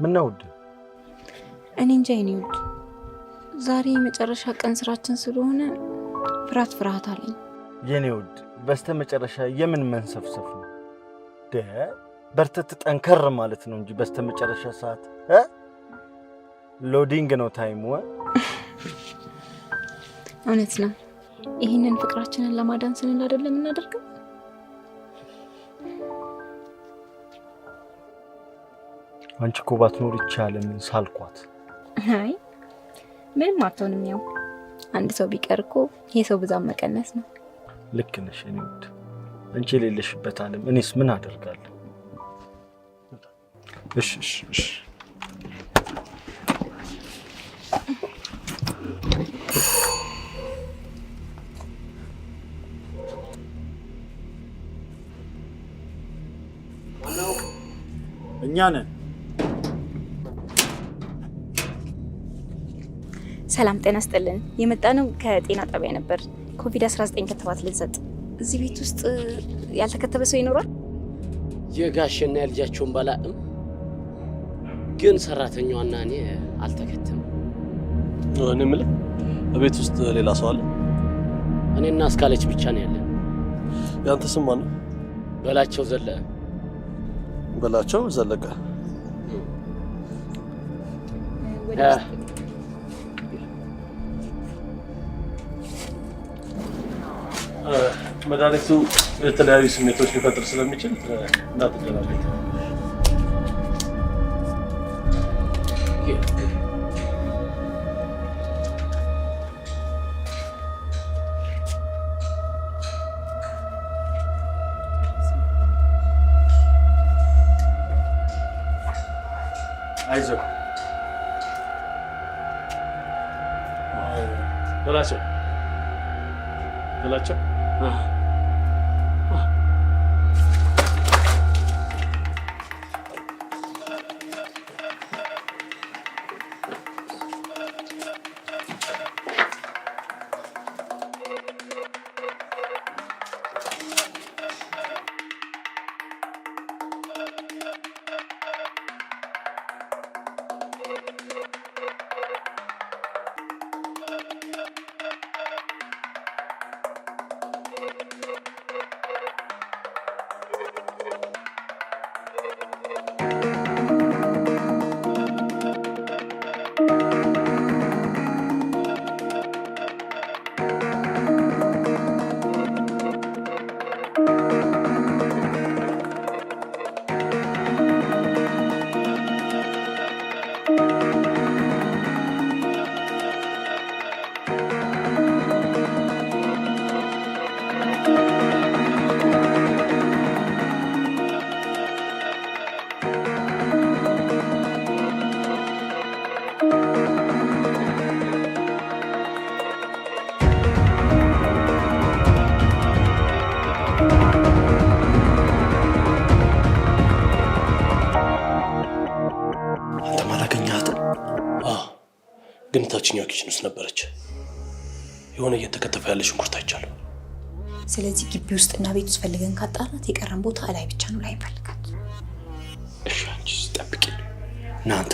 ምን ነው ውድ? እኔ እንጃ የኔ ውድ፣ ዛሬ የመጨረሻ ቀን ስራችን ስለሆነ ፍርሃት አለኝ። የኔ ውድ በስተመጨረሻ የምን መንሰፍሰፍ ነው? በርተት ጠንከር ማለት ነው እንጂ በስተመጨረሻ ሰዓት ሎዲንግ ነው ታይሙ። እውነት ነው። ይህንን ፍቅራችንን ለማዳን ስንል አይደለም እናደርገው። አንቺ እኮ ባትኖር ይቻላል ምን ሳልኳት። አይ ምንም አትሆንም። ያው አንድ ሰው ቢቀር እኮ የሰው ብዛት መቀነስ ነው። ልክ ነሽ የኔ ውድ። አንቺ የሌለሽበት ዓለም እኔስ ምን አደርጋለሁ? እሺ እኛ ነን። ሰላም ጤና ይስጥልን። የመጣነው ከጤና ጣቢያ ነበር። ኮቪድ-19 ክትባት ልንሰጥ። እዚህ ቤት ውስጥ ያልተከተበ ሰው ይኖራል? የጋሽና የልጃቸውን ባላም ግን ሰራተኛዋና እኔ አልተከተም። እኔ የምልህ በቤት ውስጥ ሌላ ሰው አለ? እኔና እስካለች ብቻ ነው ያለን። ያንተ ስም ማን ነው? በላቸው ዘለቀ። በላቸው ዘለቀ። መድኃኒቱ የተለያዩ ስሜቶች ሊፈጥር ስለሚችል እንዳትደናገጥ። አይዞህ በላቸው። ግን ታችኛው ኪችን ውስጥ ነበረች። የሆነ እየተከተፈ ያለ ሽንኩርት አይቻለሁ። ስለዚህ ግቢ ውስጥና ቤት ውስጥ ፈልገን ካጣራት የቀረን ቦታ ላይ ብቻ ነው ላይ ፈልጋት። እሺ አንቺ ጠብቂ። እናንተ